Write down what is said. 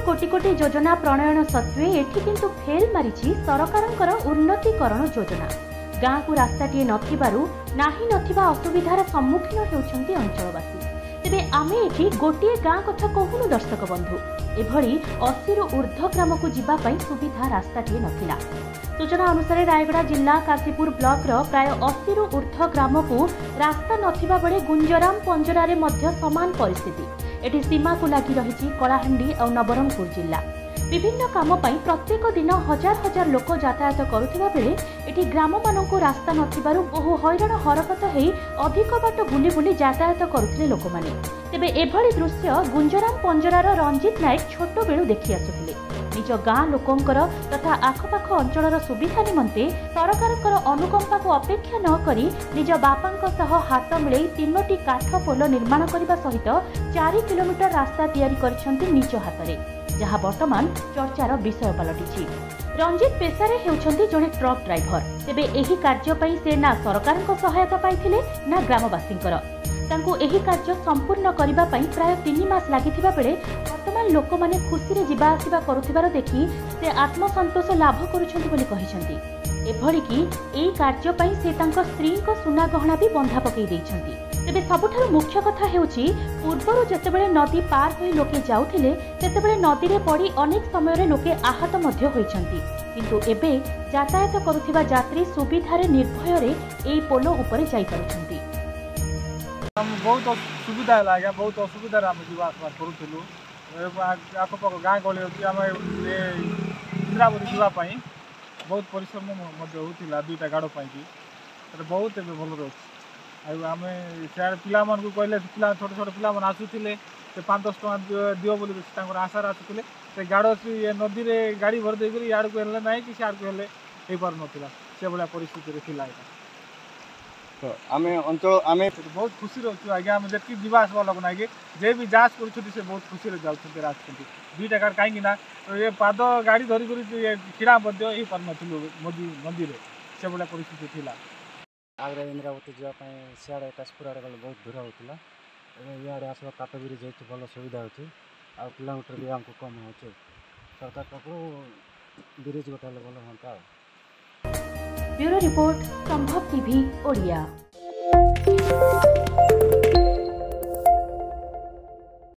कोटी कोटी योजना प्रणयन सत्वे एठी किंतु फेल मारिछि सरकारंकर उन्नतीकरण योजना। गाँ को रास्ताटीए नथिबारु नाही नथिबा असुविधार सम्मुखीन हेउछन्ति अंचलवासी। तेबे आमे एठी गोटिए गाँ कथा कहूनु दर्शक बंधु, एभली 80 रु ऊर्ध्व ग्राम को जीवा पई सुविधा रास्ताटीए नथिला। सूचना अनुसार रायगड़ा जिला काशीपुर ब्लॉक रो प्राय 80 रु ऊर्ध्व ग्राम को रास्ता नथिबा बेले गुंजराम पंजरारे मध्य समान परिस्थिति। एठी सीमा को लागि रहिछि कलाहांडी और नवरंगपुर जिला। विभिन्न काम पई प्रत्येक दिन हजार हजार लोक यातायात करुथिबा बेले एठी ग्राम मानकु रास्ता नथिबारु बहु हैरान हरकत हेई अधिक बाट बुली बुली यातायात करुथिले लोकमाने। तेबे एभली दृश्य गुंजराम पंजरार रंजित नायक छोट बेलु देखि आसुथिले। निज गाँ लोकंकर तथा आखपाख अंचलर सुविधा निमंते सरकारकर अनुकंपा को अपेक्षा न करी निज बापांक सह हाथ मिले 3टी काठ पोल निर्माण करने सहित 4 किलोमीटर रास्ता तैयारी करिसेंति निज हाथरे, जहाँ वर्तमान चर्चार विषय पलटिछि। रंजित पेशारे हेउछन्ति जड़े ट्रक ड्राइवर। तेबे एही कार्य पई से ना सरकारक सहायता पाइथिले ना ग्रामवासींकर। तांको एही कार्य संपूर्ण करिबा पई प्राय 3 मास लागिथिबा बेले वर्तमान लोक माने खुशी रे जिबा आसीबा करुथिबार देखि से आत्मसंतोष लाभ करुछन्ति बोली कहिसन्ति। एभली कि एही कार्य पई से तांको स्त्री को सुना गहना भी बंधा पकई दैछन्ति। तेबे सबुठारु मुख्य कथा हेउछि पूर्वरु जेतेबेले नदी पार होई लोके जाउथिले तेतेबेले नदी रे पड़ी अनेक समय रे लोके आहत मध्य होइछन्ति, किंतु एबे यातायात करुथिबा यात्री सुविधारे निर्भय रे एही पोलो उपरे जाई पारुछन्ति। बहुत सुविधा है, बहुत असुविधा आम जावास करूँ। आखपाख गाँ गहली अच्छी आम इंद्रावती जावाई बहुत परिश्रम होता 2टा गाड़ पाई बहुत भल रही। आम सियाड़े पिला कहले पिला छोट छोट पिला आसुले 5-10 टଙ୍କା दियो बोली आशार आसुले से गाड़ नदी में गाड़ी भर देकर इड़ को ना कि सियाड़ को हो पार ना से भाया परिस्थिति थी। तो आमे अंचल आमे बहुत खुशी रही आज्ञा आम जी जा आसवा लोक ना कि जे भी जांच कर बहुत खुशी जाऊँ राजनीति 2टा गाड़ कहीं ये पाद गाड़ी धरिक छीड़ा हो पार नदी में से भाया परिस्थिति थी। आगे इंद्रावती जावाई सियाड़े काशपुर आड़े गले बहुत दूर होता इे आसवा काट ब्रिज हो भल सुविधा अच्छी आ किलोमीटर भी आमको कम हो सरकार पाखु ब्रिज गोटे भल हाँ। ब्यूरो रिपोर्ट संभव टीवी ओडिया।